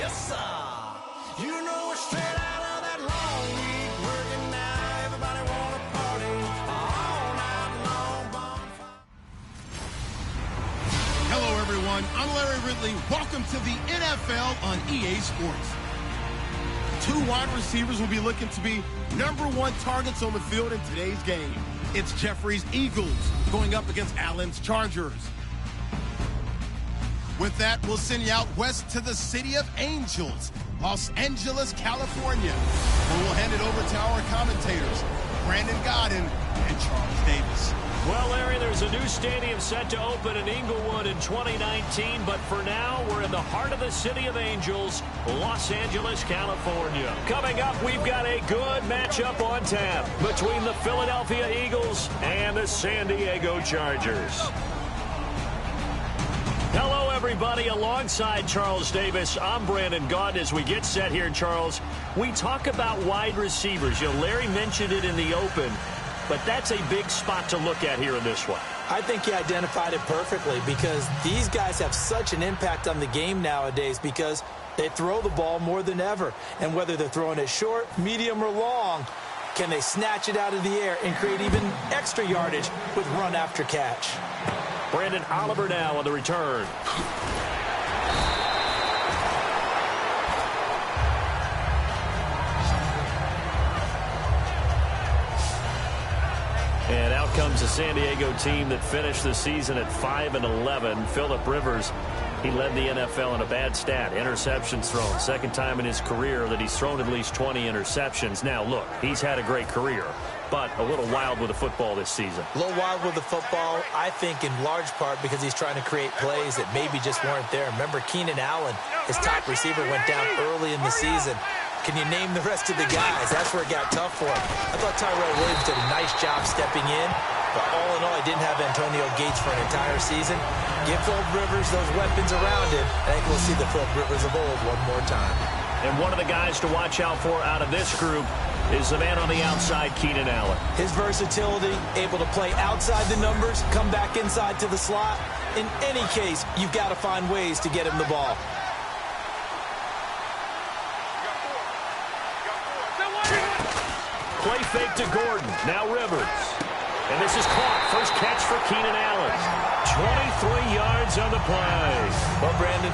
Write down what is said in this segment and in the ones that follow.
Yes, sir. You know we're straight out of that long week working now. Everybody wanna party all night long. Bonfire. Hello, everyone. I'm Larry Ridley. Welcome to the NFL on EA Sports. Two wide receivers will be looking to be #1 targets on the field in today's game. It's Jeffrey's Eagles going up against Allen's Chargers. With that, we'll send you out west to the city of Angels, Los Angeles, California, where we'll hand it over to our commentators, Brandon Godden and Charles Davis. Well, Larry, there's a new stadium set to open in Inglewood in 2019, but for now, we're in the heart of the city of Angels, Los Angeles, California. Coming up, we've got a good matchup on tap between the Philadelphia Eagles and the San Diego Chargers. Hello, everybody. Alongside Charles Davis, I'm Brandon Godden. As we get set here, Charles, we talk about wide receivers. You know, Larry mentioned it in the open, but that's a big spot to look at here in this one. I think he identified it perfectly because these guys have such an impact on the game nowadays because they throw the ball more than ever. And whether they're throwing it short, medium, or long, can they snatch it out of the air and create even extra yardage with run after catch? Brandon Oliver now on the return. And out comes the San Diego team that finished the season at 5-11. Phillip Rivers, he led the NFL in a bad stat. Interceptions thrown. Second time in his career that he's thrown at least 20 interceptions. Now, look, he's had a great career, but a little wild with the football this season. A little wild with the football, I think, in large part because he's trying to create plays that maybe just weren't there. Remember, Keenan Allen, his top receiver, went down early in the season. Can you name the rest of the guys? That's where it got tough for him. I thought Tyrell Williams did a nice job stepping in, but all in all, he didn't have Antonio Gates for an entire season. Give Phillip Rivers those weapons around him. I think we'll see the Phillip Rivers of old one more time. And one of the guys to watch out for out of this group is the man on the outside, Keenan Allen. His versatility, able to play outside the numbers, come back inside to the slot. In any case, you've got to find ways to get him the ball. Play fake to Gordon. Now Rivers. And this is caught. First catch for Keenan Allen. 23 yards on the play. Well, Brandon,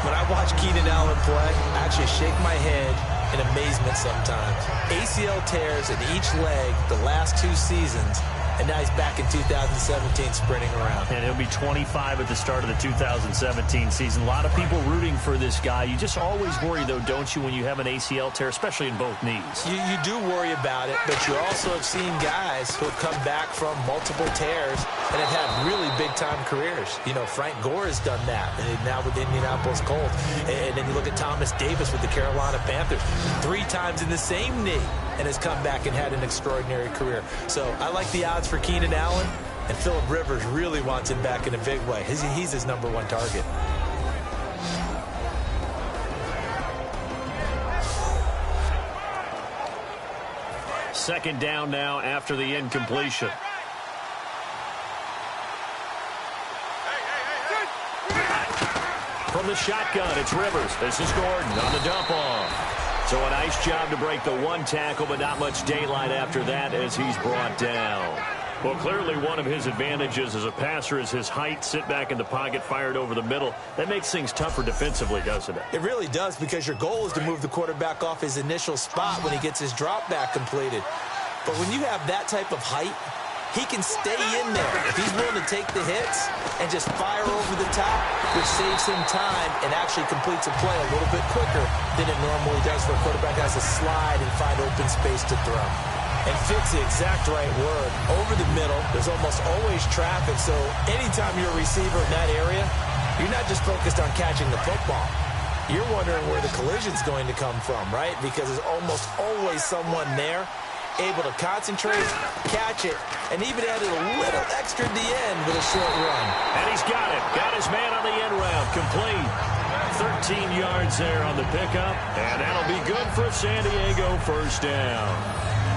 when I watch Keenan Allen play, I actually shake my head in amazement sometimes. ACL tears in each leg the last 2 seasons, and now he's back in 2017 sprinting around. And he'll be 25 at the start of the 2017 season. A lot of people rooting for this guy. You just always worry, though, don't you, when you have an ACL tear, especially in both knees? You do worry about it, but you also have seen guys who have come back from multiple tears and have had really big-time careers. You know, Frank Gore has done that, now with the Indianapolis Colts. And then you look at Thomas Davis with the Carolina Panthers. 3 times in the same knee, and has come back and had an extraordinary career. So I like the odds for Keenan Allen, and Phillip Rivers really wants him back in a big way. He's his #1 target. Second down now after the incompletion. From the shotgun, it's Rivers. This is Gordon on the dump off. So a nice job to break the 1 tackle, but not much daylight after that as he's brought down. Well, clearly one of his advantages as a passer is his height. Sit back in the pocket, fired over the middle. That makes things tougher defensively, doesn't it? It really does, because your goal is to move the quarterback off his initial spot when he gets his drop back completed. But when you have that type of height, he can stay in there. He's willing to take the hits and just fire over the top, which saves him time and actually completes a play a little bit quicker than it normally does for a quarterback that has to slide and find open space to throw. And fit's the exact right word. Over the middle, there's almost always traffic, so anytime you're a receiver in that area, you're not just focused on catching the football. You're wondering where the collision's going to come from, right? Because there's almost always someone there able to concentrate, catch it, and even added a little extra at the end with a short run. And he's got it. Got his man on the end route. Complete. 13 yards there on the pickup, and that'll be good for a San Diego first down.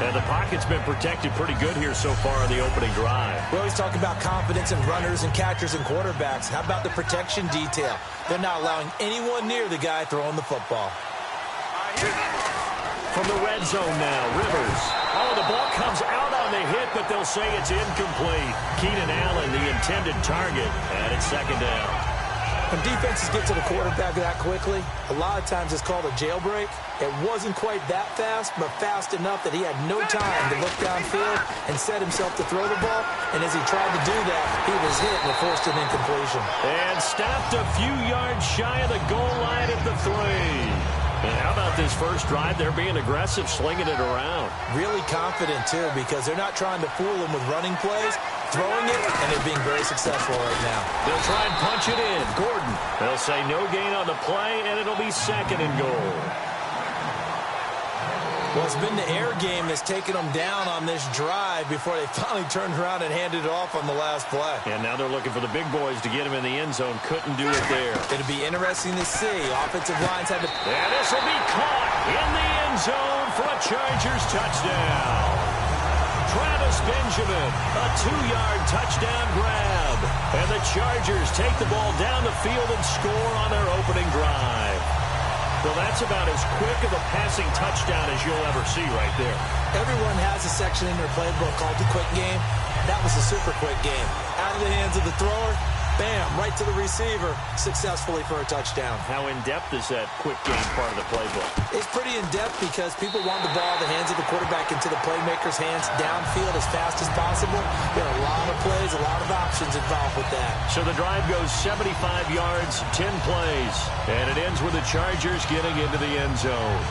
And the pocket's been protected pretty good here so far on the opening drive. We always talk about confidence in runners and catchers and quarterbacks. How about the protection detail? They're not allowing anyone near the guy throwing the football. From the red zone now, Rivers. Oh, the ball comes out on the hit, but they'll say it's incomplete. Keenan Allen, the intended target, and it's second down. When defenses get to the quarterback that quickly, a lot of times it's called a jailbreak. It wasn't quite that fast, but fast enough that he had no time to look downfield and set himself to throw the ball. And as he tried to do that, he was hit and forced an incompletion. And stopped a few yards shy of the goal line at the 3. And how about this first drive? They're being aggressive, slinging it around. Really confident, too, because they're not trying to fool him with running plays, throwing it, and they're being very successful right now. They'll try and punch it in. Gordon. They'll say no gain on the play, and it'll be second and goal. Well, it's been the air game that's taken them down on this drive before they finally turned around and handed it off on the last play. And now they're looking for the big boys to get him in the end zone. Couldn't do it there. It'll be interesting to see. Offensive lines had to... And this will be caught in the end zone for a Chargers touchdown. Travis Benjamin, a 2-yard touchdown grab. And the Chargers take the ball down the field and score on their opening drive. Well, that's about as quick of a passing touchdown as you'll ever see right there. Everyone has a section in their playbook called the quick game. That was a super quick game. Out of the hands of the thrower, bam, right to the receiver, successfully for a touchdown. How in-depth is that quick game part of the playbook? It's pretty in-depth because people want the ball in the hands of the quarterback into the playmaker's hands downfield as fast as possible. There are a lot of plays, a lot of options involved with that. So the drive goes 75 yards, 10 plays, and it ends with the Chargers getting into the end zone.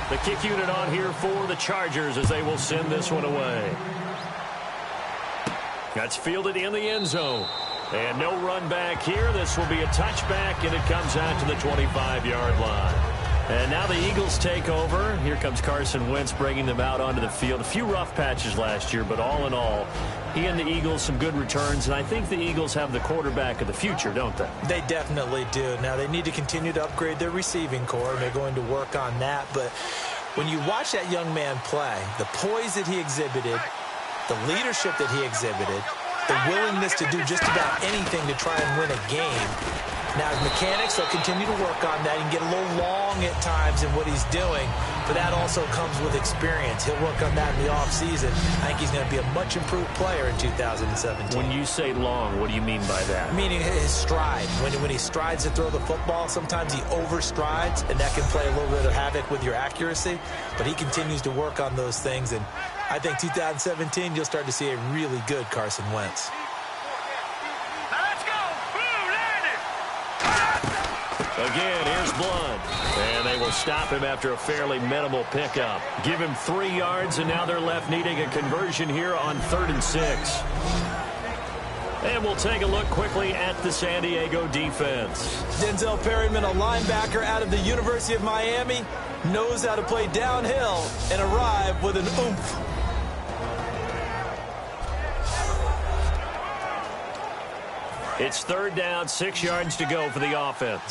The kick unit on here for the Chargers as they will send this one away. That's fielded in the end zone. And no run back here. This will be a touchback, and it comes out to the 25-yard line. And now the Eagles take over. Here comes Carson Wentz bringing them out onto the field. A few rough patches last year, but all in all, he and the Eagles some good returns. And I think the Eagles have the quarterback of the future, don't they? They definitely do. Now, they need to continue to upgrade their receiving core, and they're going to work on that. But when you watch that young man play, the poise that he exhibited, the leadership that he exhibited, the willingness to do just about anything to try and win a game. Now, his mechanics, they'll continue to work on that. He can get a little long at times in what he's doing, but that also comes with experience. He'll work on that in the offseason. I think he's going to be a much improved player in 2017. When you say long, what do you mean by that? Meaning his stride. When he strides to throw the football, sometimes he overstrides, and that can play a little bit of havoc with your accuracy, but he continues to work on those things, and I think 2017, you'll start to see a really good Carson Wentz. Again, here's Blunt. And they will stop him after a fairly minimal pickup. Give him 3 yards, and now they're left needing a conversion here on 3rd and 6. And we'll take a look quickly at the San Diego defense. Denzel Perryman, a linebacker out of the University of Miami, knows how to play downhill and arrive with an oomph. It's 3rd down, 6 yards to go for the offense.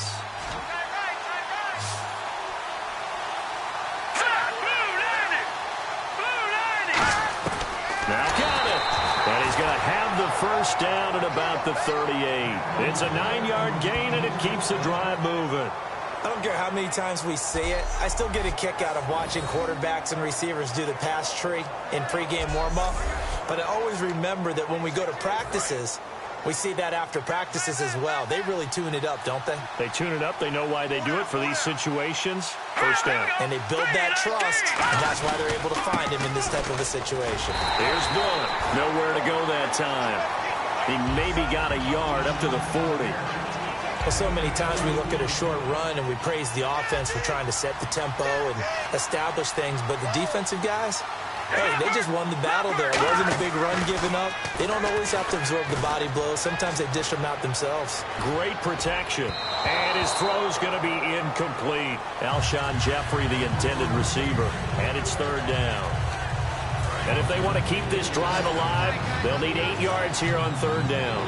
Now got it. And he's going to have the first down at about the 38. It's a 9-yard gain, and it keeps the drive moving. I don't care how many times we see it. I still get a kick out of watching quarterbacks and receivers do the pass tree in pregame warm-up. But I always remember that when we go to practices, we see that after practices as well. They really tune it up, don't they? They tune it up. They know why they do it for these situations. First down. And they build that trust, and that's why they're able to find him in this type of a situation. Here's Blunt. Nowhere to go that time. He maybe got a yard up to the 40. Well, so many times we look at a short run and we praise the offense for trying to set the tempo and establish things, but the defensive guys, hey, they just won the battle there. It wasn't a big run given up. They don't always have to absorb the body blows. Sometimes they dish them out themselves. Great protection. And his throw's going to be incomplete. Alshon Jeffrey, the intended receiver. And it's 3rd down. And if they want to keep this drive alive, they'll need 8 yards here on 3rd down.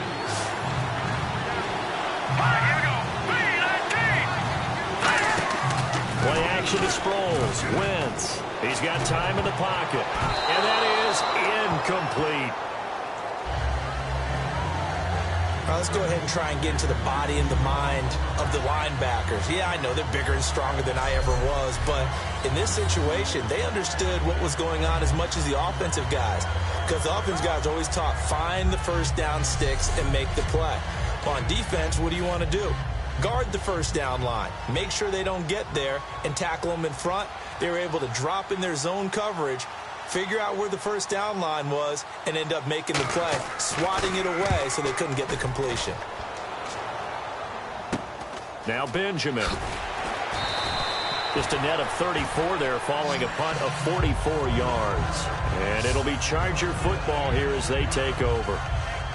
Action to Sproles. Wentz. He's got time in the pocket. And that is incomplete. All right, let's go ahead and try and get into the body and the mind of the linebackers. Yeah, I know they're bigger and stronger than I ever was, but in this situation, they understood what was going on as much as the offensive guys, because the offensive guys always taught find the first down sticks and make the play. On defense, what do you want to do? Guard the first down line. Make sure they don't get there and tackle them in front. They were able to drop in their zone coverage, figure out where the first down line was, and end up making the play, swatting it away so they couldn't get the completion. Now Benjamin. Just a net of 34 there following a punt of 44 yards. And it'll be Charger football here as they take over.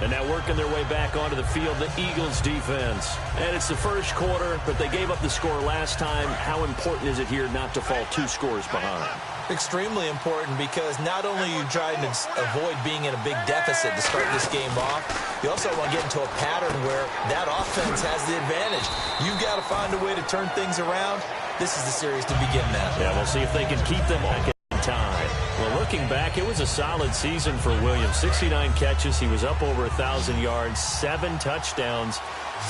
And now working their way back onto the field, the Eagles defense. And it's the first quarter, but they gave up the score last time. How important is it here not to fall 2 scores behind? Extremely important, because not only are you trying to avoid being in a big deficit to start this game off, you also want to get into a pattern where that offense has the advantage. You've got to find a way to turn things around. This is the series to begin that. Yeah, we'll see if they can keep them back in time. Well, looking back, it was a solid season for Williams. 69 catches. He was up over 1,000 yards, 7 touchdowns.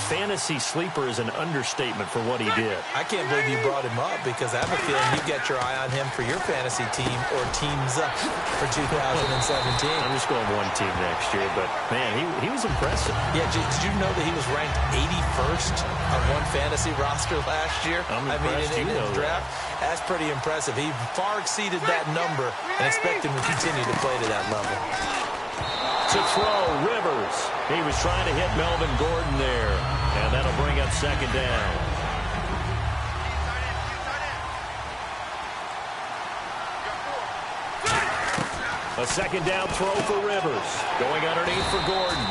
Fantasy sleeper is an understatement for what he did. I can't believe you brought him up, because I have a feeling you've got your eye on him for your fantasy team or teams up for 2017. I'm just going one team next year, but, man, he was impressive. Yeah, did you know that he was ranked 81st on one fantasy roster last year? I'm impressed. in his draft. That's pretty impressive. He far exceeded that number, and expect him to continue to play to that level. To throw, Rivers. He was trying to hit Melvin Gordon there, and that'll bring up second down. A second down throw for Rivers. Going underneath for Gordon.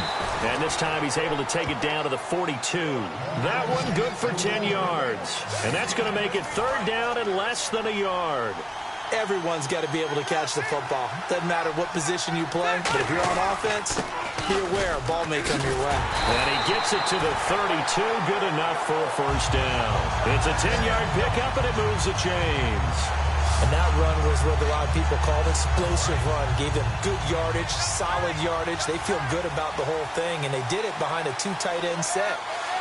And this time he's able to take it down to the 42. That one good for 10 yards. And that's going to make it third down and less than a yard. Everyone's got to be able to catch the football. Doesn't matter what position you play, but if you're on offense, be aware a ball may come your way. And he gets it to the 32. Good enough for a first down. It's a 10-yard pickup, and it moves the chains. And that run was what a lot of people called explosive run. Gave them good yardage, solid yardage. They feel good about the whole thing, and they did it behind a 2 tight end set.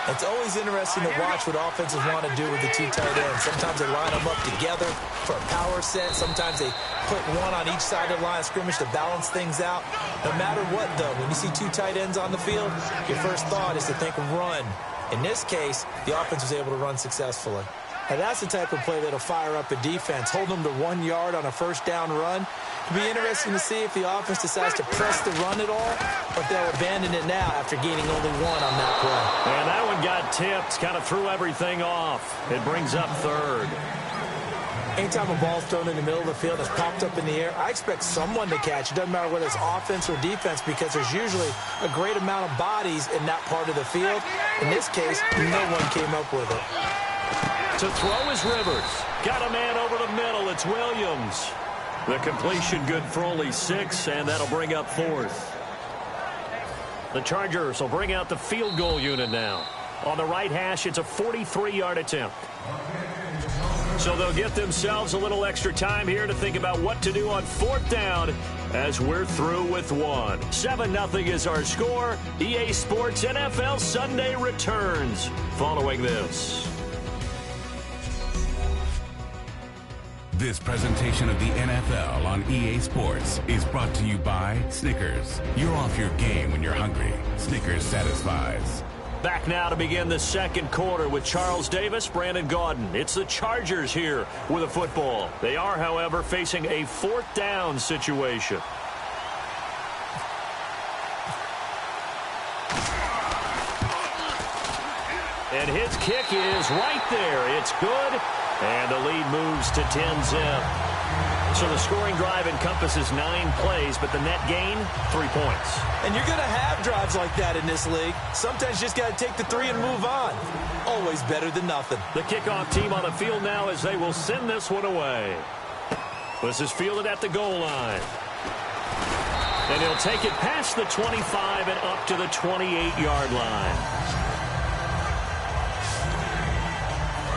It's always interesting to watch what offenses want to do with the 2 tight ends. Sometimes they line them up together for a power set. Sometimes they put one on each side of the line of scrimmage to balance things out. No matter what, though, when you see 2 tight ends on the field, your first thought is to think run. In this case, the offense was able to run successfully. And that's the type of play that'll fire up a defense. Hold them to 1 yard on a first down run. It'll be interesting to see if the offense decides to press the run at all, or if they'll abandon it now after gaining only 1 on that play. And that one got tipped, kind of threw everything off. It brings up third. Anytime a ball's thrown in the middle of the field that's popped up in the air, I expect someone to catch. It doesn't matter whether it's offense or defense, because there's usually a great amount of bodies in that part of the field. In this case, no one came up with it. To throw is Rivers. Got a man over the middle. It's Williams. The completion good for only 6, and that'll bring up fourth. The Chargers will bring out the field goal unit now. On the right hash, it's a 43-yard attempt. So they'll get themselves a little extra time here to think about what to do on 4th down as we're through with 1. 7-0 is our score. EA Sports NFL Sunday returns following this. This presentation of the NFL on EA Sports is brought to you by Snickers. You're off your game when you're hungry. Snickers satisfies. Back now to begin the second quarter with Charles Davis, Brandon Gaudin. It's the Chargers here with a football. They are, however, facing a 4th down situation. And his kick is right there. It's good. And the lead moves to 10-zip. So the scoring drive encompasses 9 plays, but the net gain, 3 points. And you're going to have drives like that in this league. Sometimes you just got to take the 3 and move on. Always better than nothing. The kickoff team on the field now as they will send this one away. This is fielded at the goal line. And he'll take it past the 25 and up to the 28-yard line.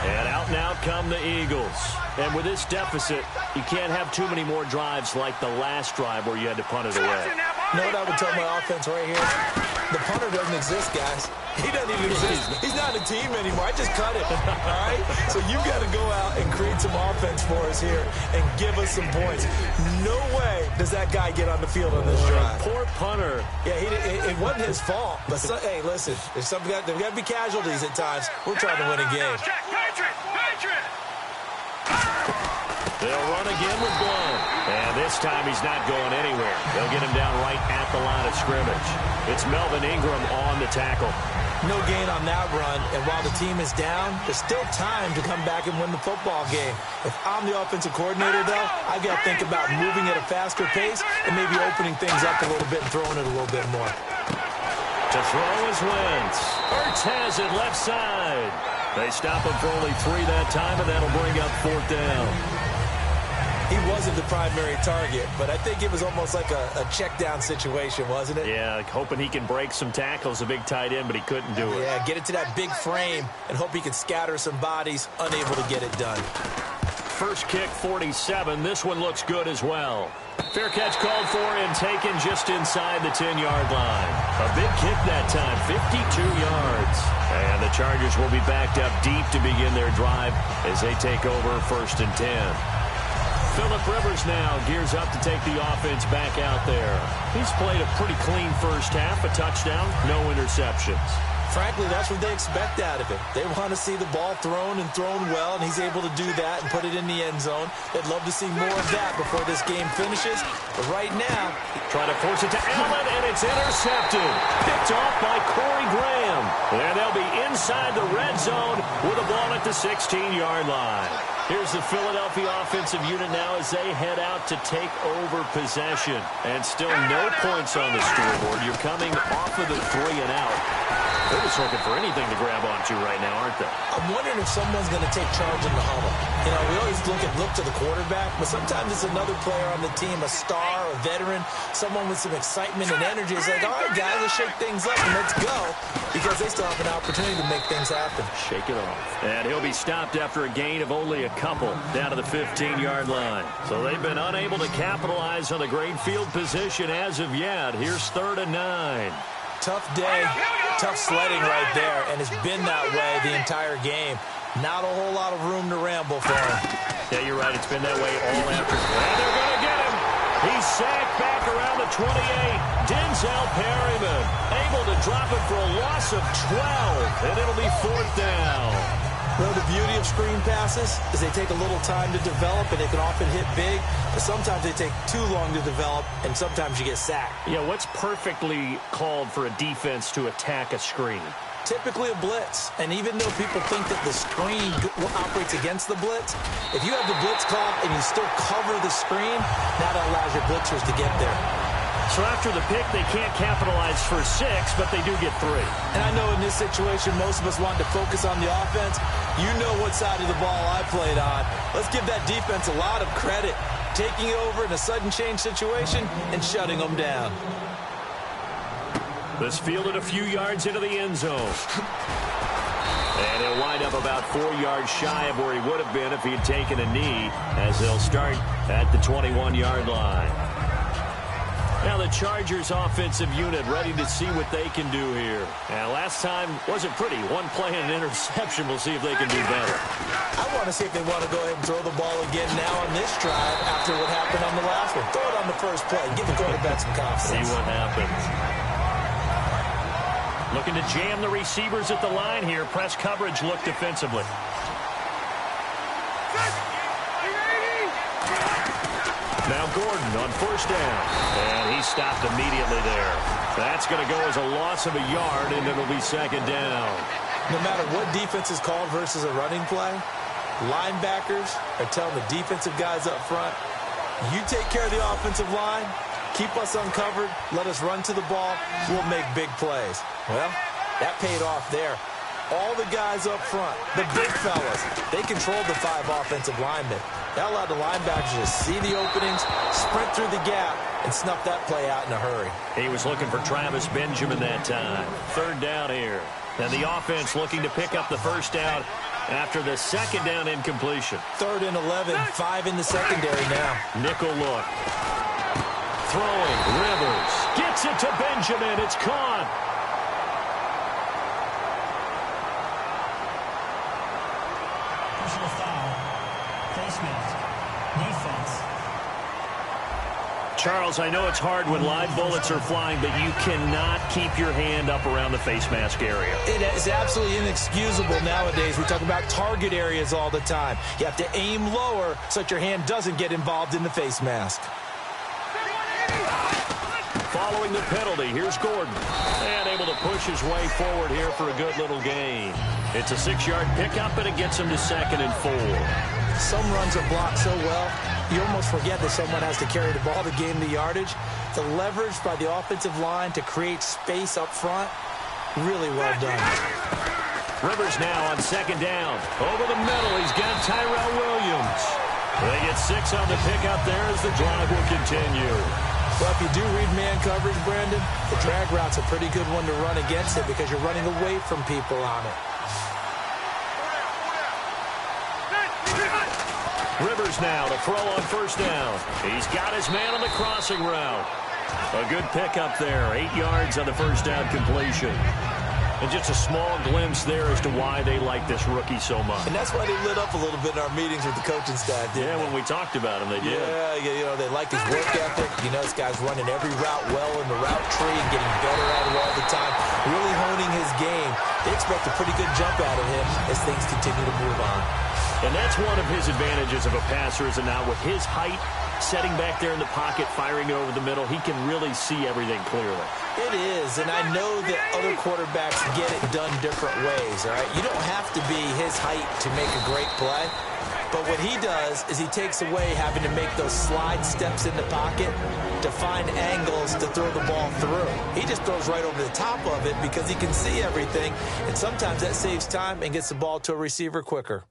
And out come the Eagles. And with this deficit, you can't have too many more drives like the last drive where you had to punt it away. You know what I would tell my offense right here? The punter doesn't exist, guys. He doesn't even exist. He's not a team anymore. I just cut it, all right? So you've got to go out and create some offense for us here and give us some points. No way does that guy get on the field on this drive. Poor punter. Yeah, it wasn't his fault. But, hey, listen, there's got to be casualties at times. We're trying to win a game. They'll run again with Blount. And this time he's not going anywhere. They'll get him down right at the line of scrimmage. It's Melvin Ingram on the tackle. No gain on that run, and while the team is down, there's still time to come back and win the football game. If I'm the offensive coordinator, though, I've got to think about moving at a faster pace and maybe opening things up a little bit and throwing it a little bit more. To throw is Wentz. Ertz has it left side. They stop him for only 3 that time, and that'll bring up 4th down. He wasn't the primary target, but I think it was almost like a check-down situation, wasn't it? Yeah, hoping he can break some tackles, a big tight end, but he couldn't do it. Yeah, get it to that big frame and hope he can scatter some bodies, unable to get it done. First kick, 47. This one looks good as well. Fair catch called for and taken just inside the 10-yard line. A big kick that time, 52 yards. And the Chargers will be backed up deep to begin their drive as they take over 1st and 10. Phillip Rivers now gears up to take the offense back out there. He's played a pretty clean first half, a touchdown, no interceptions. Frankly, that's what they expect out of him. They want to see the ball thrown and thrown well, and he's able to do that and put it in the end zone. They'd love to see more of that before this game finishes. But right now, trying to force it to Allen, and it's intercepted. Picked off by Corey Graham. And they'll be inside the red zone with a ball at the 16-yard line. Here's the Philadelphia offensive unit now as they head out to take over possession. And still no points on the scoreboard. You're coming off of the 3 and out. They're just looking for anything to grab onto right now, aren't they? I'm wondering if someone's going to take charge in the huddle. You know, we always look to the quarterback, but sometimes it's another player on the team, a star, a veteran, someone with some excitement and energy. It's like, all right, guys, let's shake things up and let's go, because they still have an opportunity to make things happen. Shake it off. And he'll be stopped after a gain of only a couple down to the 15-yard line. So they've been unable to capitalize on a great field position as of yet. Here's 3rd and 9. Tough day, tough sledding right there, and it's been that way the entire game. Not a whole lot of room to ramble for him. Yeah, you're right. It's been that way all after. And they're going to get him. He's sacked back around the 28. Denzel Perryman able to drop it for a loss of 12, and it'll be 4th down. Well, the beauty of screen passes is they take a little time to develop, and they can often hit big, but sometimes they take too long to develop, and sometimes you get sacked. Yeah, what's perfectly called for a defense to attack a screen? Typically a blitz, and even though people think that the screen operates against the blitz, if you have the blitz called and you still cover the screen, that allows your blitzers to get there. So after the pick, they can't capitalize for 6, but they do get 3. And I know in this situation, most of us want to focus on the offense. You know what side of the ball I played on. Let's give that defense a lot of credit, taking over in a sudden change situation and shutting them down. This fielded a few yards into the end zone. And he'll wind up about 4 yards shy of where he would have been if he had taken a knee, as they'll start at the 21-yard line. Now the Chargers offensive unit ready to see what they can do here. And last time wasn't pretty. One play and an interception. We'll see if they can do better. I want to see if they want to go ahead and throw the ball again now on this drive after what happened on the last one. Throw it on the first play. Give the quarterback some confidence. See what happens. Looking to jam the receivers at the line here. Press coverage look defensively. Now Gordon on 1st down. And he stopped immediately there. That's going to go as a loss of a yard, and it'll be 2nd down. No matter what defense is called versus a running play, linebackers are telling the defensive guys up front, you take care of the offensive line, keep us uncovered, let us run to the ball, we'll make big plays. Well, that paid off there. All the guys up front, the big fellas, they controlled the 5 offensive linemen. That allowed the linebackers to see the openings, sprint through the gap, and snuff that play out in a hurry. He was looking for Travis Benjamin that time. 3rd down here. And the offense looking to pick up the 1st down after the second down incompletion. 3rd and 11, 5 in the secondary now. Nickel look. Throwing, Rivers. Gets it to Benjamin. It's caught. Personal foul. Face mask. Defense. Charles, I know it's hard when live bullets are flying, but you cannot keep your hand up around the face mask area. It is absolutely inexcusable nowadays. We talk about target areas all the time. You have to aim lower so that your hand doesn't get involved in the face mask. Following the penalty, here's Gordon. And able to push his way forward here for a good little gain. It's a 6-yard pickup, and it gets him to 2nd and 4. Some runs are blocked so well, you almost forget that someone has to carry the ball to gain the yardage. The leverage by the offensive line to create space up front, really well done. Rivers now on 2nd down. Over the middle, he's got Tyrell Williams. They get 6 on the pickup there as the drive will continue. Well, if you do read man coverage, Brandon, the drag route's a pretty good one to run against it because you're running away from people on it. Rivers now to throw on 1st down. He's got his man on the crossing route. A good pickup there. 8 yards on the 1st down completion. And just a small glimpse there as to why they like this rookie so much. And that's why they lit up a little bit in our meetings with the coaching staff, didn't they? When we talked about him, they did. Yeah, you know, they like his work ethic. You know, this guy's running every route well in the route tree and getting better at it all the time. Really honing his game. They expect a pretty good jump out of him as things continue to move on. And that's one of his advantages of a passer, is that now with his height, setting back there in the pocket, firing it over the middle, he can really see everything clearly. It is, and I know that other quarterbacks get it done different ways, all right? You don't have to be his height to make a great play, but what he does is he takes away having to make those slide steps in the pocket to find angles to throw the ball through. He just throws right over the top of it because he can see everything, and sometimes that saves time and gets the ball to a receiver quicker.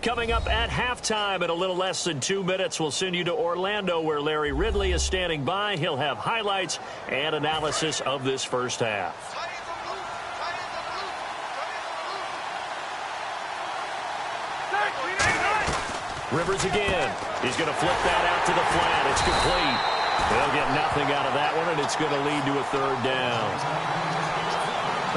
Coming up at halftime in a little less than 2 minutes, we'll send you to Orlando where Larry Ridley is standing by. He'll have highlights and analysis of this first half. Rivers again. He's going to flip that out to the flat. It's complete. They'll get nothing out of that one, and it's going to lead to a 3rd down.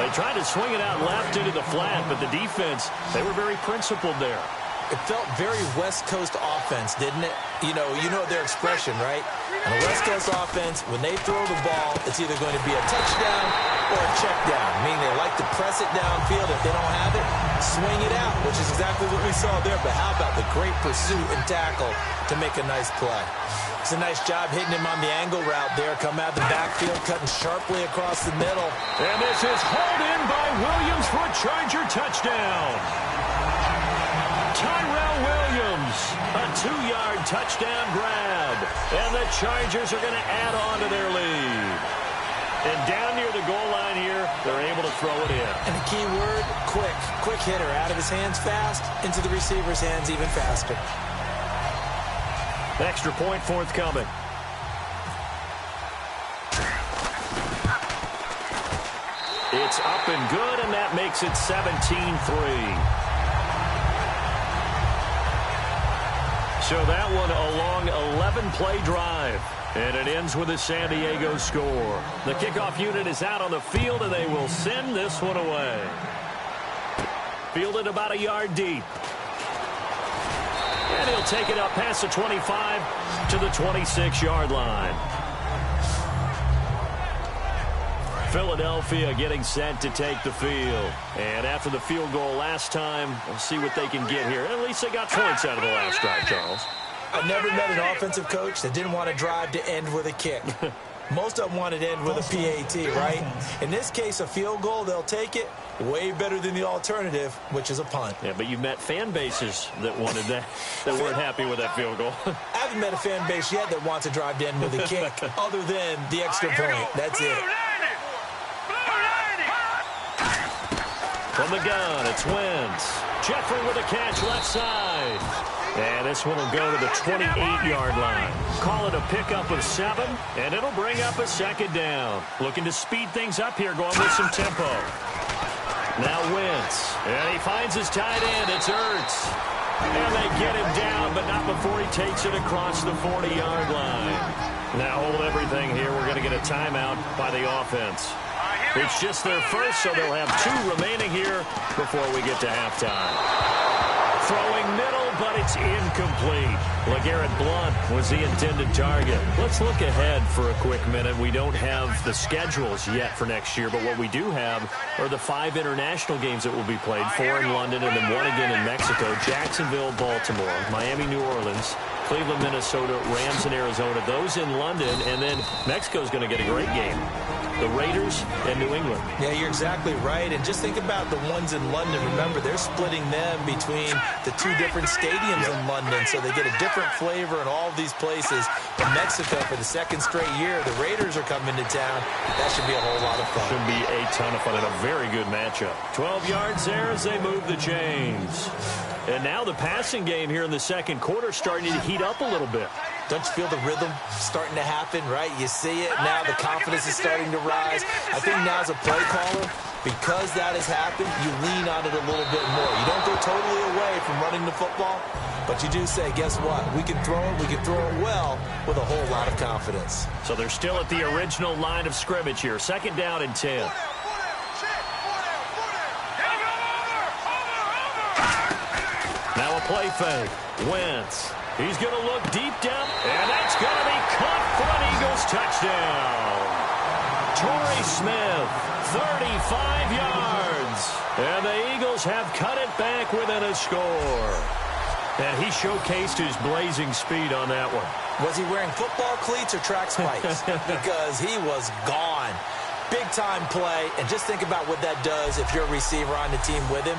They tried to swing it out left into the flat, but the defense, they were very principled there. It felt very West Coast offense, didn't it? You know their expression, right? And the West Coast offense, when they throw the ball, it's either going to be a touchdown or a check down, meaning they like to press it downfield. If they don't have it, swing it out, which is exactly what we saw there. But how about the great pursuit and tackle to make a nice play? It's a nice job hitting him on the angle route there. Come out the backfield, cutting sharply across the middle. And this is hauled in by Williams for a Charger touchdown. Tyrell Williams, a 2-yard touchdown grab. And the Chargers are going to add on to their lead. And down near the goal line here, they're able to throw it in. And the key word, quick. Quick hitter, out of his hands fast, into the receiver's hands even faster. Extra point forthcoming. It's up and good, and that makes it 17-3. So that one a long 11-play drive, and it ends with a San Diego score. The kickoff unit is out on the field, and they will send this one away. Fielded about a yard deep. And he'll take it up past the 25 to the 26-yard line. Philadelphia getting set to take the field. And after the field goal last time, we'll see what they can get here. At least they got points out of the last drive, Charles. I've never met an offensive coach that didn't want to drive to end with a kick. Most of them wanted to end with a PAT, right? In this case, a field goal, they'll take it. Way better than the alternative, which is a punt. Yeah, but you've met fan bases that wanted that, that weren't happy with that field goal. I haven't met a fan base yet that wants to drive to end with a kick, other than the extra point. That's it. From the gun, it's Wentz. Jeffrey with a catch left side. And this one will go to the 28-yard line. Call it a pickup of 7, and it'll bring up a 2nd down. Looking to speed things up here, going with some tempo. Now Wentz. And he finds his tight end. It's Ertz. And they get him down, but not before he takes it across the 40-yard line. Now hold everything here. We're going to get a timeout by the offense. It's just their first, so they'll have 2 remaining here before we get to halftime. Throwing middle, but it's incomplete. LeGarrette Blount was the intended target. Let's look ahead for a quick minute. We don't have the schedules yet for next year, but what we do have are the 5 international games that will be played, 4 in London and then 1 again in Mexico, Jacksonville, Baltimore, Miami, New Orleans, Cleveland, Minnesota, Rams, and Arizona. Those in London, and then Mexico's going to get a great game. The Raiders and New England. Yeah, you're exactly right. And just think about the ones in London. Remember, they're splitting them between the 2 different stadiums in London, so they get a different flavor in all of these places. In Mexico, for the 2nd straight year, the Raiders are coming to town. That should be a whole lot of fun. Should be a ton of fun and a very good matchup. 12 yards there as they move the chains. And now the passing game here in the 2nd quarter starting to heat up a little bit. Don't you feel the rhythm starting to happen, right? You see it now. The confidence is starting to rise. I think now as a play caller, because that has happened, you lean on it a little bit more. You don't go totally away from running the football, but you do say, guess what? We can throw it. We can throw it well with a whole lot of confidence. So they're still at the original line of scrimmage here. 2nd down and 10. Now a play fake. Wentz. He's going to look deep down, and that's going to be caught for an Eagles touchdown. Torrey Smith, 35 yards. And the Eagles have cut it back within a score. And he showcased his blazing speed on that one. Was he wearing football cleats or track spikes? Because he was gone. Big-time play, and just think about what that does if you're a receiver on the team with him.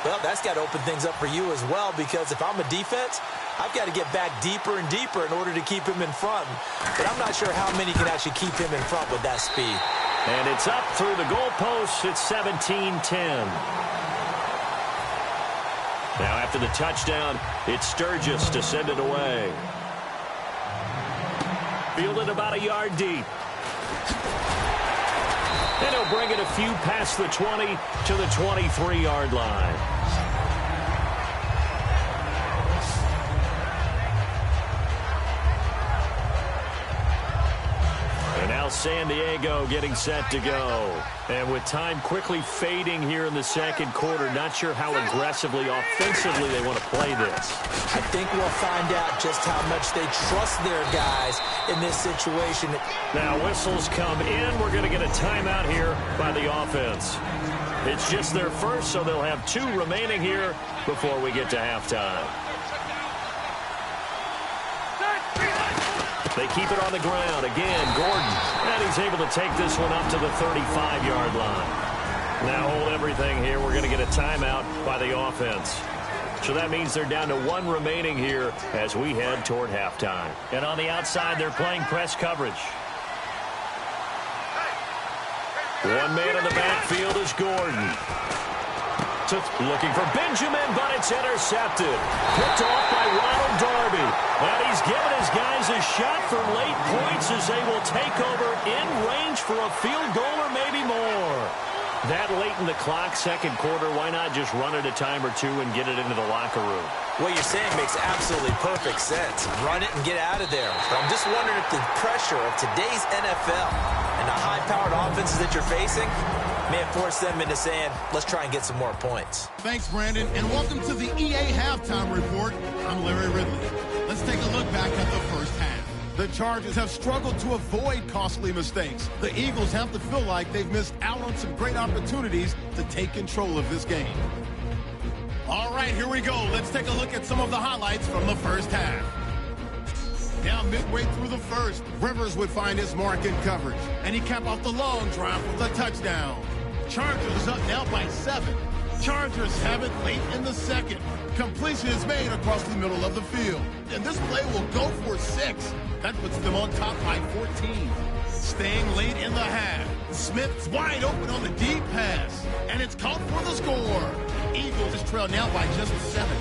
Well, that's got to open things up for you as well, because if I'm a defense, I've got to get back deeper and deeper in order to keep him in front. But I'm not sure how many can actually keep him in front with that speed. And it's up through the goalposts. It's 17-10. Now after the touchdown, it's Sturgis to send it away. Fielded about a yard deep. And he'll bring it a few past the 20 to the 23-yard line. And now San Diego getting set to go. And with time quickly fading here in the 2nd quarter, not sure how aggressively, offensively they want to play this. I think we'll find out just how much they trust their guys in this situation. Now whistles come in. We're going to get a timeout here by the offense. It's just their first, so they'll have 2 remaining here before we get to halftime. They keep it on the ground. Again, Gordon. And he's able to take this one up to the 35-yard line. Now hold everything here. We're going to get a timeout by the offense. So that means they're down to 1 remaining here as we head toward halftime. And on the outside, they're playing press coverage. One man in the backfield is Gordon. Looking for Benjamin, but it's intercepted. Picked off by Ronald Darby. And he's given his guys a shot for late points as they will take over in range for a field goal or maybe more. That late in the clock, 2nd quarter, why not just run it a time or 2 and get it into the locker room? What you're saying makes absolutely perfect sense. Run it and get out of there. But I'm just wondering if the pressure of today's NFL and the high-powered offenses that you're facing may have forced them into saying, let's try and get some more points. Thanks, Brandon, and welcome to the EA Halftime Report. I'm Larry Ridley. Let's take a look back at the first half. The Chargers have struggled to avoid costly mistakes. The Eagles have to feel like they've missed out on some great opportunities to take control of this game. All right, here we go. Let's take a look at some of the highlights from the first half. Now midway through the first, Rivers would find his mark in coverage, and he capped off the long drive with a touchdown. Chargers up now by 7. Chargers have it late in the 2nd. Completion is made across the middle of the field, and this play will go for 6. That puts them on top by 14. Staying late in the half, Smith's wide open on the deep pass, and it's caught for the score. Eagles trail now by just 7.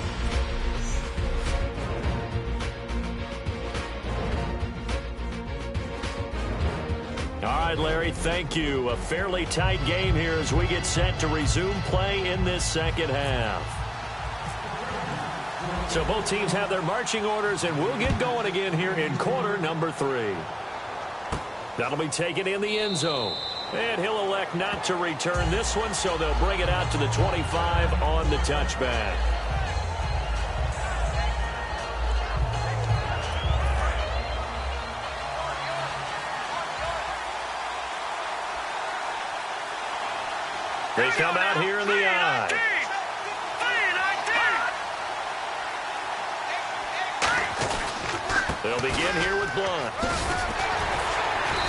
All right, right, Larry, thank you. A fairly tight game here as we get set to resume play in this second half. So both teams have their marching orders, and we'll get going again here in quarter number 3. That'll be taken in the end zone. And he'll elect not to return this one, so they'll bring it out to the 25 on the touchback. They come out here in the eye. They'll begin here with Blunt.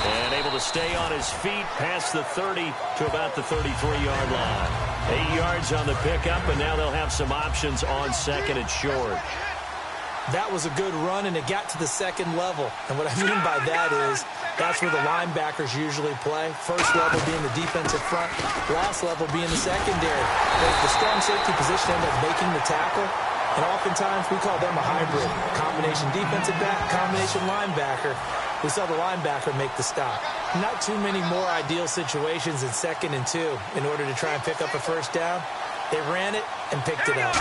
And able to stay on his feet past the 30 to about the 33-yard line. 8 yards on the pickup, and now they'll have some options on second and short. That was a good run, and it got to the second level. And what I mean by that is that's where the linebackers usually play. First level being the defensive front, last level being the secondary. The strong safety position ends up making the tackle, and oftentimes we call them a hybrid. Combination defensive back, combination linebacker. We saw the linebacker make the stop. Not too many more ideal situations in 2nd and 2 in order to try and pick up a first down. They ran it and picked it up.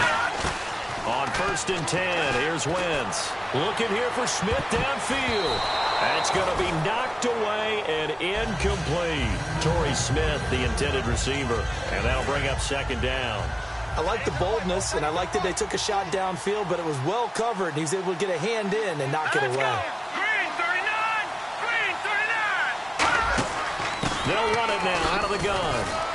On 1st and 10, here's Wentz. Looking here for Smith downfield. That's going to be knocked away and incomplete. Torrey Smith, the intended receiver, and that'll bring up 2nd down. I like the boldness, and I like that they took a shot downfield, but it was well covered, and he was able to get a hand in and knock it away. They'll run it now out of the gun.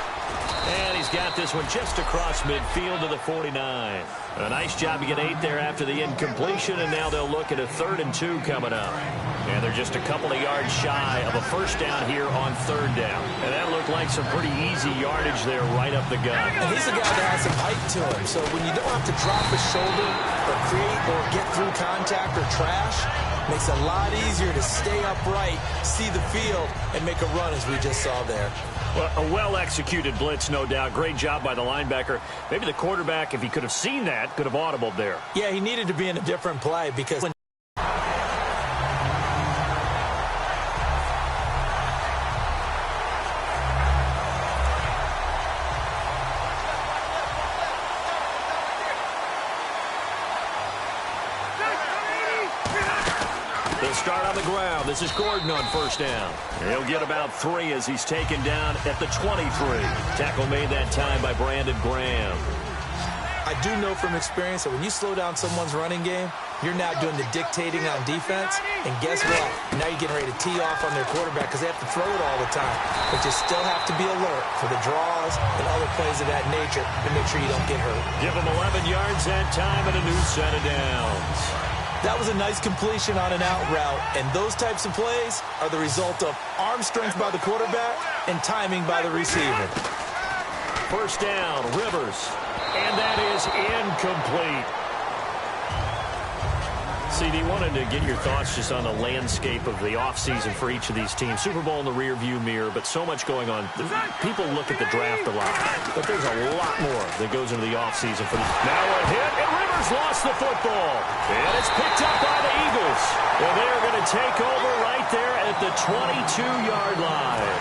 And he's got this one just across midfield to the 49. A nice job to get 8 there after the incompletion, and now they'll look at a 3rd and 2 coming up. And they're just a couple of yards shy of a first down here on 3rd down. And that looked like some pretty easy yardage there right up the gut. And he's a guy that has some height to him, so when you don't have to drop his shoulder or create or get through contact or trash, makes it a lot easier to stay upright, see the field, and make a run as we just saw there. Well, a well-executed blitz, no doubt. Great job by the linebacker. Maybe the quarterback, if he could have seen that, could have audibled there. Yeah, he needed to be in a different play because when They'll start on the ground. This is Gordon on 1st down. He'll get about 3 as he's taken down at the 23. Tackle made that time by Brandon Graham. I do know from experience that when you slow down someone's running game, you're now doing the dictating on defense. And guess what? Now you're getting ready to tee off on their quarterback because they have to throw it all the time. But you still have to be alert for the draws and other plays of that nature to make sure you don't get hurt. Give them 11 yards that time and a new set of downs. That was a nice completion on an out route, and those types of plays are the result of arm strength by the quarterback and timing by the receiver. 1st down, Rivers, and that is incomplete. CD, wanted to get your thoughts just on the landscape of the offseason for each of these teams. Super Bowl in the rearview mirror, but so much going on. People look at the draft a lot, but there's a lot more that goes into the offseason for them. Now a hit, and Rivers lost the football. And it's picked up by the Eagles. And they're going to take over right there at the 22-yard line.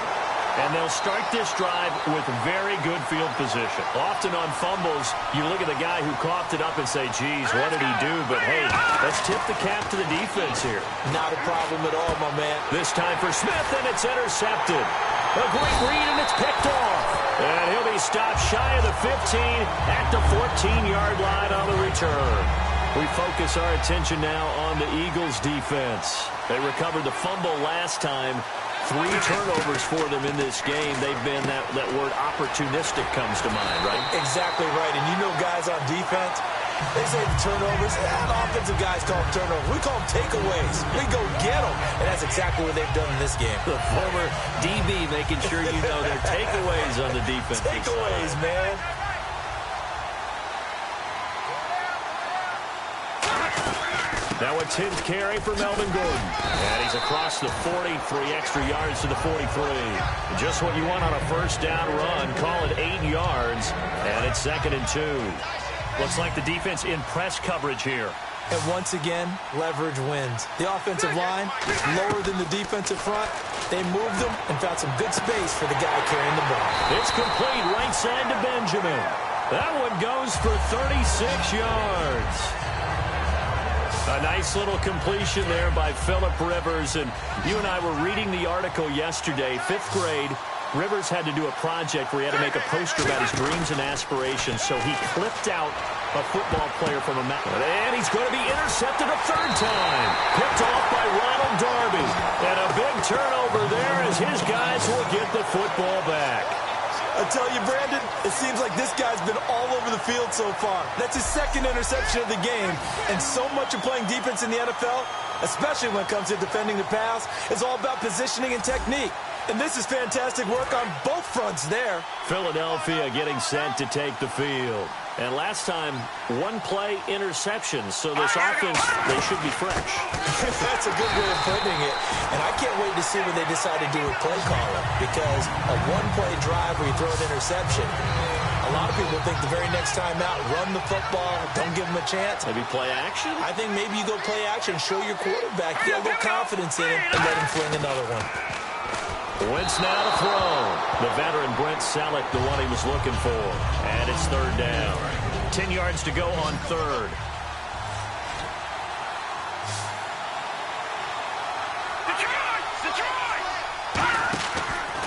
And they'll start this drive with very good field position. Often on fumbles, you look at the guy who coughed it up and say, geez, what did he do? But, hey, let's tip the cap to the defense here. Not a problem at all, my man. This time for Smith, and it's intercepted. A great read, and it's picked off. And he'll be stopped shy of the 15 at the 14-yard line on the return. We focus our attention now on the Eagles' defense. They recovered the fumble last time. 3 turnovers for them in this game. They've been, that word opportunistic comes to mind, right? Exactly right. And you know guys on defense, they say the turnovers. The offensive guys call them turnovers. We call them takeaways. We go get them. And that's exactly what they've done in this game. The former DB making sure you know their takeaways on the defense. Takeaways, man. Now a 10th carry for Melvin Gordon. And he's across the 40, 3 extra yards to the 43. Just what you want on a first down run. Call it 8 yards. And it's 2nd and 2. Looks like the defense in press coverage here. And once again, leverage wins. The offensive line is lower than the defensive front. They moved them and found some good space for the guy carrying the ball. It's complete right side to Benjamin. That one goes for 36 yards. A nice little completion there by Phillip Rivers. And you and I were reading the article yesterday, 5th grade. Rivers had to do a project where he had to make a poster about his dreams and aspirations. So he clipped out a football player from a mountain. And he's going to be intercepted a 3rd time. Picked off by Ronald Darby. And a big turnover there as his guys will get the football back. I tell you, Brandon, it seems like this guy's been all over the field so far. That's his 2nd interception of the game. And so much of playing defense in the NFL, especially when it comes to defending the pass, is all about positioning and technique. And this is fantastic work on both fronts there. Philadelphia getting set to take the field. And last time, 1-play interception. So this offense, they should be fresh. That's a good way of putting it. And I can't wait to see what they decide to do with play calling. Because a 1-play drive where you throw an interception, a lot of people think the very next time out, run the football, don't give them a chance. Maybe play action? I think maybe you go play action, show your quarterback, get a little confidence in him, and let him fling another one. Wentz now to throw. The veteran Brent Selleck, the one he was looking for. And it's 3rd down. 10 yards to go on 3rd.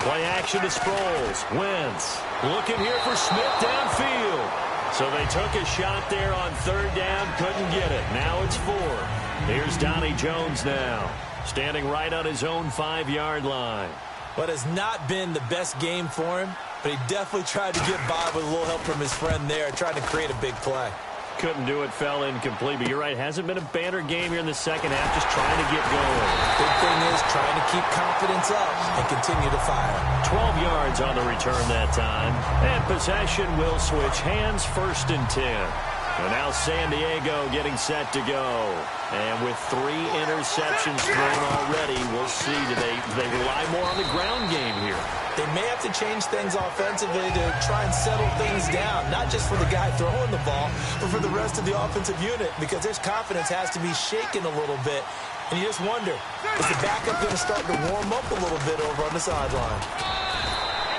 Play action to Sproles. Wentz looking here for Smith downfield. So they took a shot there on 3rd down, couldn't get it. Now it's 4th. Here's Donnie Jones now, standing right on his own 5-yard line. But has not been the best game for him, but he definitely tried to get by with a little help from his friend there, trying to create a big play. Couldn't do it, fell incomplete, but you're right, hasn't been a banner game here in the 2nd half, just trying to get going. Big thing is trying to keep confidence up and continue to fire. 12 yards on the return that time, and possession will switch hands, 1st and 10. And now San Diego getting set to go. And with 3 interceptions thrown already, we'll see, do they rely more on the ground game here? They may have to change things offensively to try and settle things down, not just for the guy throwing the ball, but for the rest of the offensive unit, because their confidence has to be shaken a little bit. And you just wonder, is the backup going to start to warm up a little bit over on the sideline?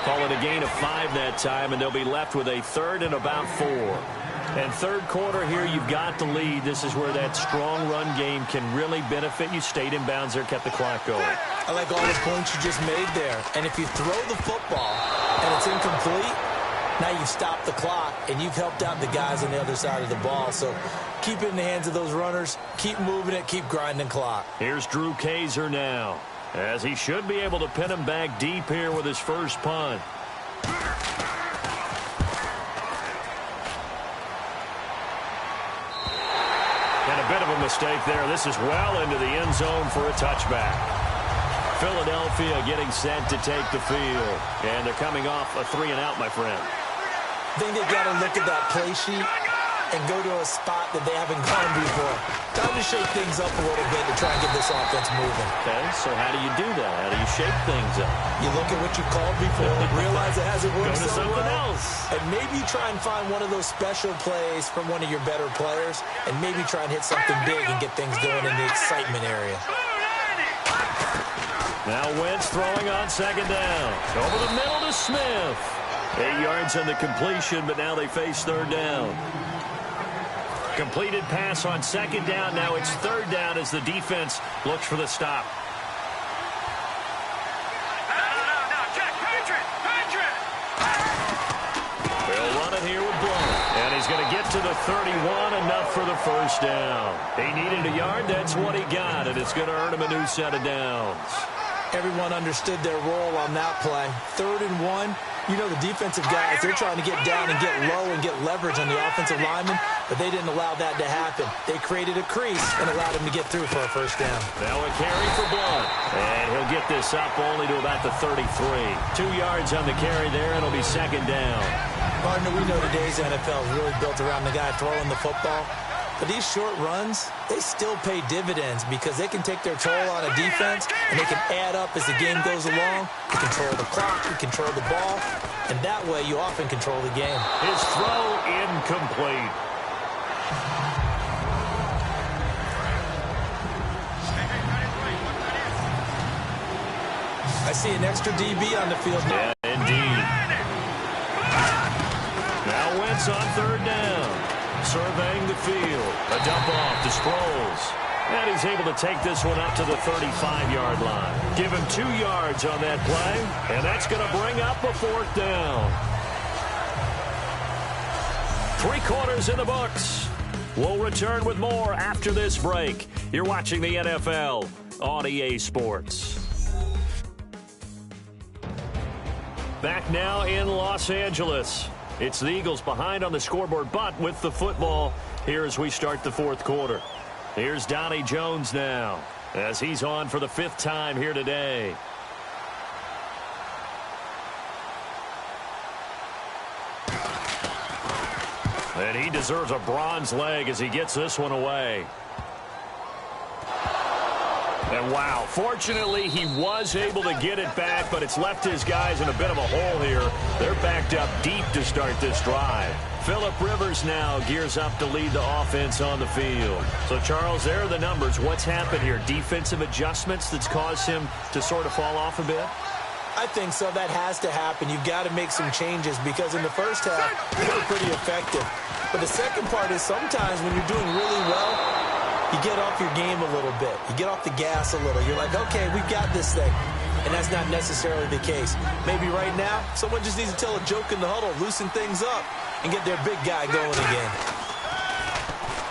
Call it a gain of 5 that time, and they'll be left with a 3rd and about 4. And 3rd quarter here, you've got the lead. This is where that strong run game can really benefit you. Stayed in bounds there, kept the clock going. I like all the points you just made there. And if you throw the football and it's incomplete, now you've stopped the clock and you've helped out the guys on the other side of the ball. So keep it in the hands of those runners. Keep moving it. Keep grinding clock. Here's Drew Kaiser now, as he should be able to pin him back deep here with his first punt. And a bit of a mistake there. This is well into the end zone for a touchback. Philadelphia getting set to take the field. And they're coming off a 3-and-out, my friend. I think they've got to look at that play sheet and go to a spot that they haven't gone before. Time to shake things up a little bit to try and get this offense moving. Okay, so how do you do that? How do you shake things up? You look at what you called before, realize it hasn't worked Go to so something well, else. and maybe try and find one of those special plays from one of your better players, and maybe try and hit something big and get things going in the excitement area. Now Wentz throwing on 2nd down. Over the middle to Smith. 8 yards on the completion, but now they face 3rd down. Completed pass on 2nd down. Now it's 3rd down as the defense looks for the stop. They'll run it here with Blount. And he's going to get to the 31, enough for the first down. He needed a yard. That's what he got, and it's going to earn him a new set of downs. Everyone understood their role on that play. 3rd and 1. You know, the defensive guys, they're trying to get down and get low and get leverage on the offensive lineman, but they didn't allow that to happen. They created a crease and allowed him to get through for a first down. Now a carry for Blount. And he'll get this up only to about the 33. 2 yards on the carry there, and it'll be 2nd down. Partner, we know today's NFL is really built around the guy throwing the football. But these short runs, they still pay dividends because they can take their toll on a defense and they can add up as the game goes along. You control the clock, you control the ball, and that way you often control the game. His throw incomplete. I see an extra DB on the field. Yeah, indeed. Now Wentz on third down. Surveying the field. A dump off to Sproles. And he's able to take this one up to the 35-yard line. Give him 2 yards on that play, and that's going to bring up a fourth down. 3 quarters in the books. We'll return with more after this break. You're watching the NFL on EA Sports. Back now in Los Angeles. It's the Eagles behind on the scoreboard, but with the football here as we start the fourth quarter. Here's Donnie Jones now as he's on for the 5th time here today. And he deserves a bronze leg as he gets this one away. And wow, fortunately he was able to get it back, but it's left his guys in a bit of a hole here. They're backed up deep to start this drive. Phillip Rivers now gears up to lead the offense on the field. So, Charles, there are the numbers. What's happened here? Defensive adjustments that's caused him to sort of fall off a bit? I think so. That has to happen. You've got to make some changes because in the first half, they were pretty effective. But the second part is sometimes when you're doing really well, you get off your game a little bit. You get off the gas a little. You're like, okay, we've got this thing. And that's not necessarily the case. Maybe right now, someone just needs to tell a joke in the huddle, loosen things up, and get their big guy going again.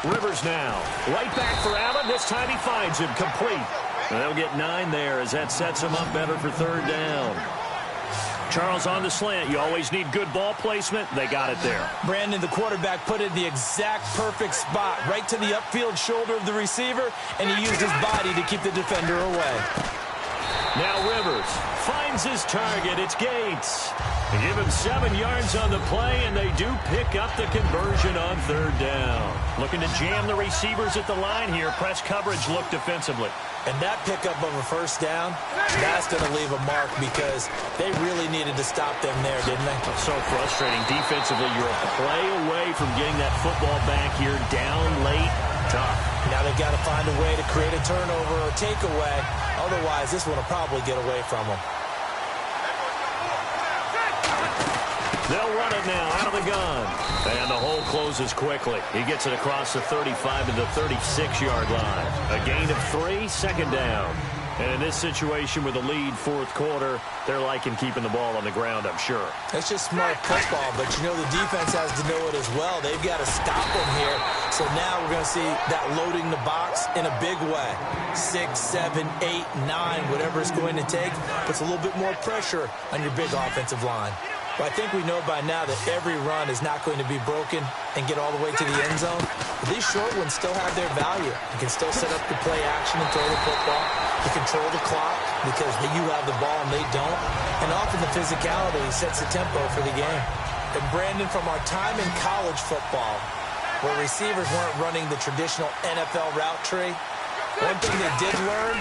Rivers now. Right back for Allen. This time he finds him complete. And they'll get 9 there as that sets him up better for third down. Charles on the slant. You always need good ball placement. They got it there. Brandon, the quarterback, put it in the exact perfect spot, right to the upfield shoulder of the receiver, and he used his body to keep the defender away. Now Rivers finds his target. It's Gates. They give him 7 yards on the play, and they do pick up the conversion on third down. Looking to jam the receivers at the line here. Press coverage look defensively. And that pickup of a first down, that's going to leave a mark because they really needed to stop them there, didn't they? So frustrating. Defensively, you're a play away from getting that football back here down late. Tough. Now they've got to find a way to create a turnover or takeaway. Otherwise, this one will probably get away from them. They'll run it now out of the gun. And the hole closes quickly. He gets it across the 35 to the 36-yard line. A gain of 3, second down. And in this situation with a lead fourth quarter, they're liking keeping the ball on the ground, I'm sure. It's just smart football, but you know the defense has to know it as well. They've got to stop them here. So now we're going to see that loading the box in a big way. 6, 7, 8, 9, whatever it's going to take, puts a little bit more pressure on your big offensive line. But I think we know by now that every run is not going to be broken and get all the way to the end zone. But these short ones still have their value. You can still set up the play action and throw the football. You control the clock because you have the ball and they don't. And often the physicality sets the tempo for the game. And Brandon, from our time in college football, where receivers weren't running the traditional NFL route tree, one thing they did learn,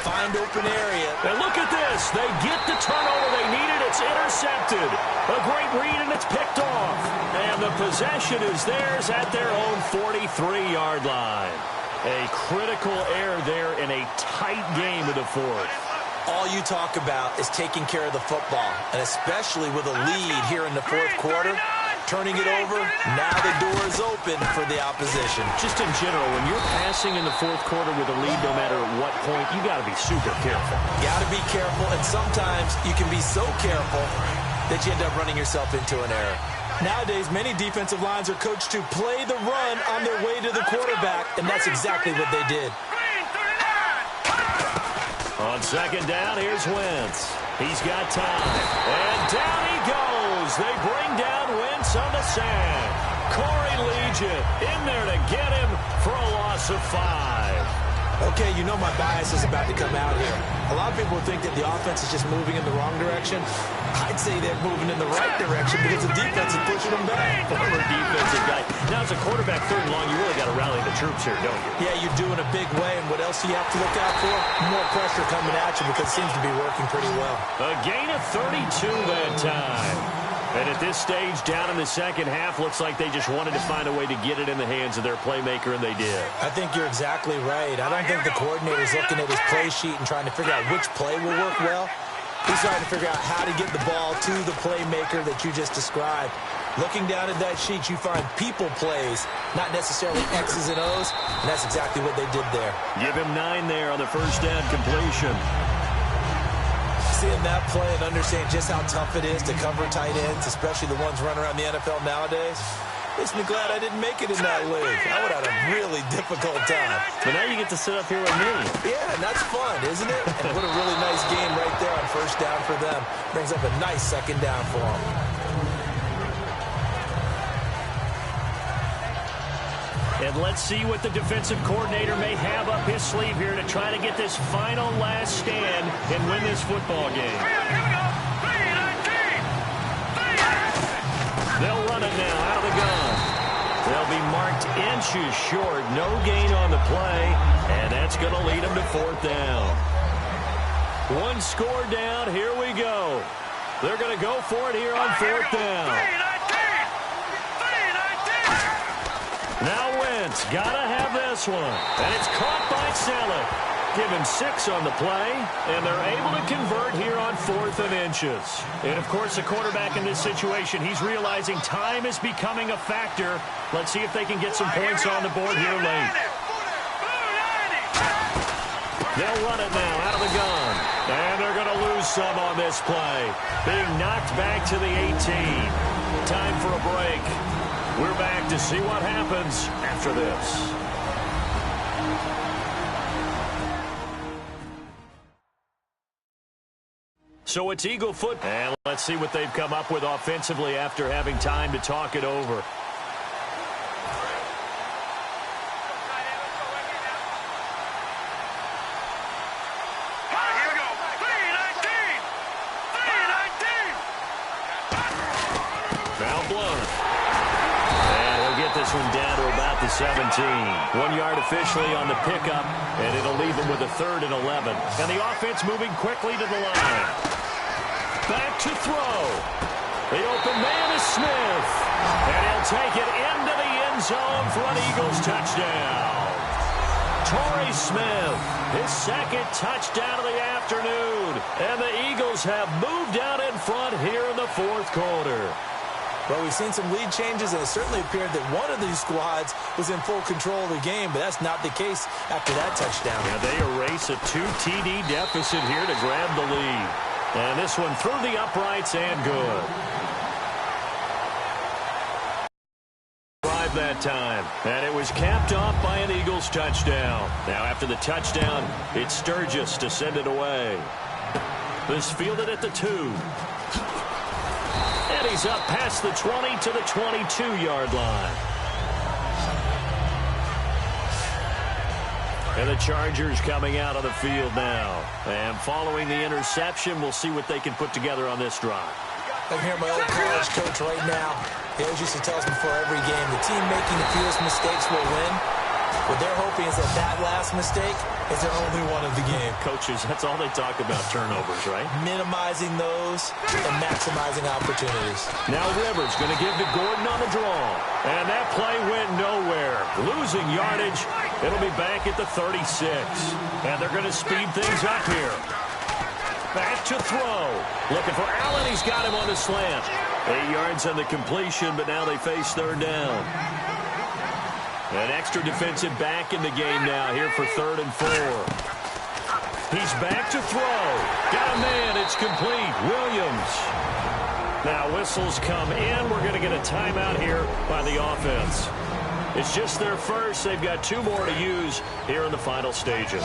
find open area. And look at this. They get the turnover they needed. It's intercepted. A great read, and it's picked off. And the possession is theirs at their own 43-yard line. A critical error there in a tight game of the fourth. All you talk about is taking care of the football, and especially with a lead here in the fourth quarter. Turning it over, now the door is open for the opposition. Just in general, when you're passing in the fourth quarter with a lead, no matter what point, you got to be super careful. Got to be careful, and sometimes you can be so careful that you end up running yourself into an error. Nowadays, many defensive lines are coached to play the run on their way to the quarterback, and that's exactly what they did. On second down, here's Wentz. He's got time. And down he goes. They bring down Wentz on the sand. Corey Legion in there to get him for a loss of 5. Okay, you know my bias is about to come out here. A lot of people think that the offense is just moving in the wrong direction. I'd say they're moving in the right direction because the defense is pushing them back. Former defensive guy. Now, as a quarterback third and long, you really got to rally the troops here, don't you? Yeah, you do in a big way. And what else do you have to look out for? More pressure coming at you because it seems to be working pretty well. A gain of 32 that time. And at this stage, down in the second half, looks like they just wanted to find a way to get it in the hands of their playmaker, and they did. I think you're exactly right. I don't think the coordinator's looking at his play sheet and trying to figure out which play will work well. He's trying to figure out how to get the ball to the playmaker that you just described. Looking down at that sheet, you find people plays, not necessarily X's and O's, and that's exactly what they did there. Give him 9 there on the first down completion. Seeing that play and understanding just how tough it is to cover tight ends, especially the ones running around the NFL nowadays, makes me glad I didn't make it in that league. I would have had a really difficult time. But now you get to sit up here with me. Yeah, and that's fun, isn't it? And what a really nice game right there on first down for them. Brings up a nice second down for them. And let's see what the defensive coordinator may have up his sleeve here to try to get this final last stand and win this football game. They'll run it now out of the gun. They'll be marked inches short. No gain on the play, and that's going to lead them to 4th down. 1 score down. Here we go. They're going to go for it here on 4th down. Now Wentz, gotta have this one. And it's caught by Selleck. Give him 6 on the play, and they're able to convert here on 4th and inches. And, of course, the quarterback in this situation, he's realizing time is becoming a factor. Let's see if they can get some points on the board here late. They'll run it now out of the gun. And they're going to lose some on this play. Being knocked back to the 18. Time for a break. We're back to see what happens after this. So it's Eagle football. And let's see what they've come up with offensively after having time to talk it over. This one down to about the 17. 1 yard officially on the pickup, and it'll leave them with a 3rd and 11. And the offense moving quickly to the line. Back to throw. The open man is Smith. And he'll take it into the end zone for an Eagles touchdown. Torrey Smith, his 2nd touchdown of the afternoon. And the Eagles have moved out in front here in the 4th quarter. Well, we've seen some lead changes, and it certainly appeared that one of these squads was in full control of the game, but that's not the case after that touchdown. Yeah, they erase a 2 TD deficit here to grab the lead. And this one through the uprights and good. Drive that time, and it was capped off by an Eagles touchdown. Now after the touchdown, it's Sturgis to send it away. This fielded at the 2. And he's up past the 20 to the 22-yard line. And the Chargers coming out on the field now. And following the interception, we'll see what they can put together on this drive. I'm hearing my old college coach right now. He always used to tell us before every game, the team making the fewest mistakes will win. What they're hoping is that that last mistake is their only one of the game. Coaches, that's all they talk about, turnovers, right? Minimizing those and maximizing opportunities. Now Rivers going to give to Gordon on the draw. And that play went nowhere. Losing yardage. It'll be back at the 36. And they're going to speed things up here. Back to throw. Looking for Allen. He's got him on the slant. 8 yards on the completion, but now they face 3rd down. An extra defensive back in the game now here for 3rd and 4. He's back to throw. Got a man. It's complete. Williams. Now whistles come in. We're going to get a timeout here by the offense. It's just their first. They've got 2 more to use here in the final stages.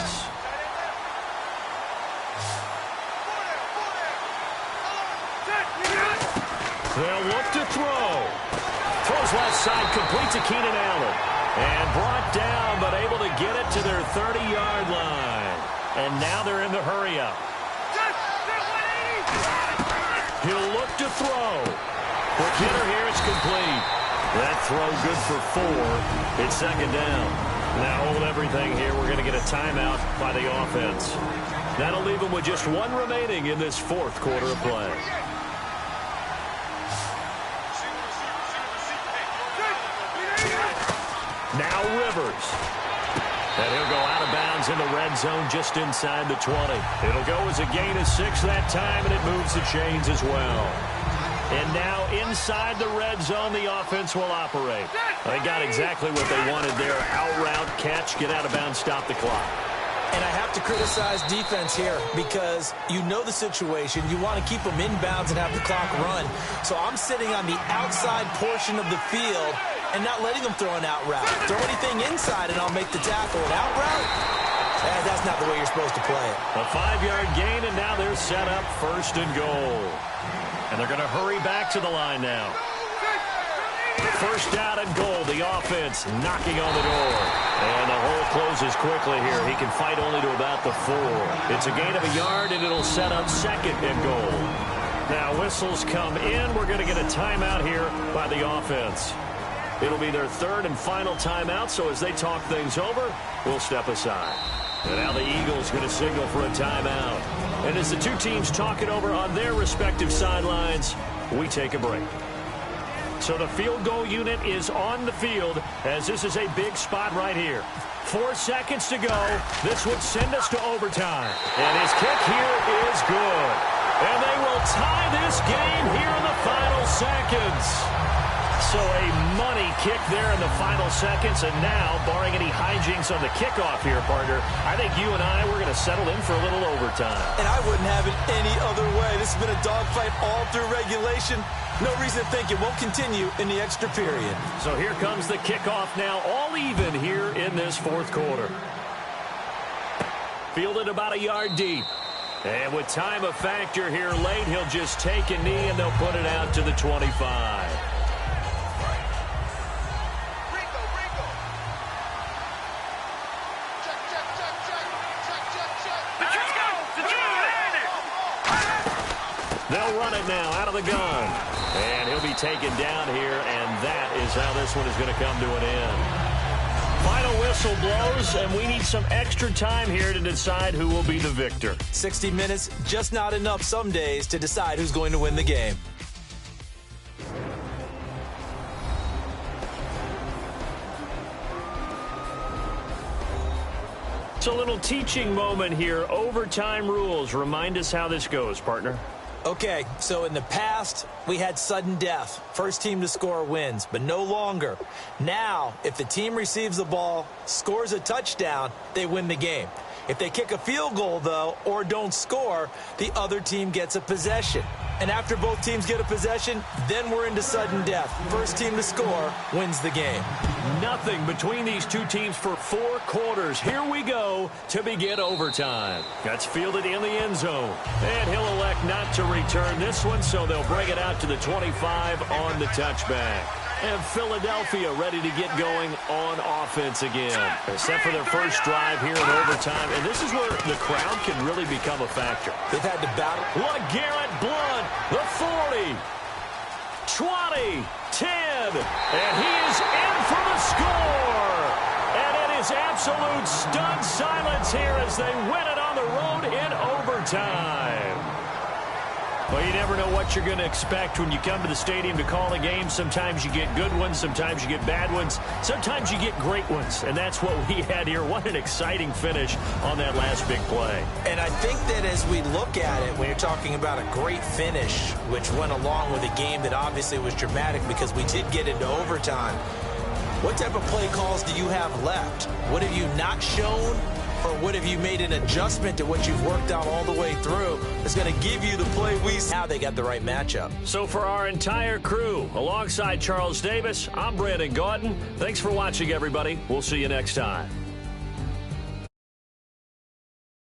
They'll look to throw. Throws left side. Complete to Keenan Allen. And brought down, but able to get it to their 30-yard line. And now they're in the hurry-up. He'll look to throw. Quick hitter here, it's complete. That throw good for 4. It's 2nd down. Now hold everything here. We're going to get a timeout by the offense. That'll leave them with just 1 remaining in this 4th quarter of play. Now Rivers. And he'll go out of bounds in the red zone just inside the 20. It'll go as a gain of 6 that time, and it moves the chains as well. And now inside the red zone, the offense will operate. They got exactly what they wanted there. Out route, catch, get out of bounds, stop the clock. And I have to criticize defense here because you know the situation. You want to keep them inbounds and have the clock run. So I'm sitting on the outside portion of the field and not letting them throw an out route. Throw anything inside and I'll make the tackle. An out route? That's not the way you're supposed to play it. A 5-yard gain, and now they're set up 1st and goal. And they're going to hurry back to the line now. 1st down and goal. The offense knocking on the door. And the hole closes quickly here. He can fight only to about the 4. It's a gain of a yard, and it'll set up 2nd and goal. Now whistles come in. We're going to get a timeout here by the offense. It'll be their 3rd and final timeout, so as they talk things over, we'll step aside. And now the Eagles going to signal for a timeout. And as the two teams talk it over on their respective sidelines, we take a break. So the field goal unit is on the field as this is a big spot right here. 4 seconds to go. This would send us to overtime. And his kick here is good. And they will tie this game here in the final seconds. So a money kick there in the final seconds. And now, barring any hijinks on the kickoff here, partner, I think you and I, we're going to settle in for a little overtime. And I wouldn't have it any other way. This has been a dogfight all through regulation. No reason to think it won't continue in the extra period. So here comes the kickoff now, all even here in this 4th quarter. Fielded about a yard deep. And with time of factor here late, he'll just take a knee and they'll put it out to the 25. They'll run it now out of the gun. And he'll be taken down here, and that is how this one is going to come to an end. Final whistle blows, and we need some extra time here to decide who will be the victor. 60 minutes, just not enough some days to decide who's going to win the game. It's a little teaching moment here. Overtime rules. Remind us how this goes, partner. Okay, so in the past, we had sudden death. First team to score wins, but no longer. Now, if the team receives the ball, scores a touchdown, they win the game. If they kick a field goal, though, or don't score, the other team gets a possession. And after both teams get a possession, then we're into sudden death. First team to score wins the game. Nothing between these two teams for 4 quarters. Here we go to begin overtime. That's fielded in the end zone. And he'll elect not to return this one, so they'll bring it out to the 25 on the touchback. And Philadelphia ready to get going on offense again. Except for their first drive here in overtime. And this is where the crowd can really become a factor. They've had to battle. LeGarrette Blount, the 40, 20, 10, and he is in for the score. And it is absolute stunned silence here as they win it on the road in overtime. Well, you never know what you're going to expect when you come to the stadium to call a game. Sometimes you get good ones. Sometimes you get bad ones. Sometimes you get great ones. And that's what we had here. What an exciting finish on that last big play. And I think that as we look at it, when you're talking about a great finish, which went along with a game that obviously was dramatic because we did get into overtime, what type of play calls do you have left? What have you not shown? Or what have you made an adjustment to what you've worked out all the way through that's going to give you the play we see? Now they got the right matchup. So for our entire crew, alongside Charles Davis, I'm Brandon Gautin. Thanks for watching, everybody. We'll see you next time.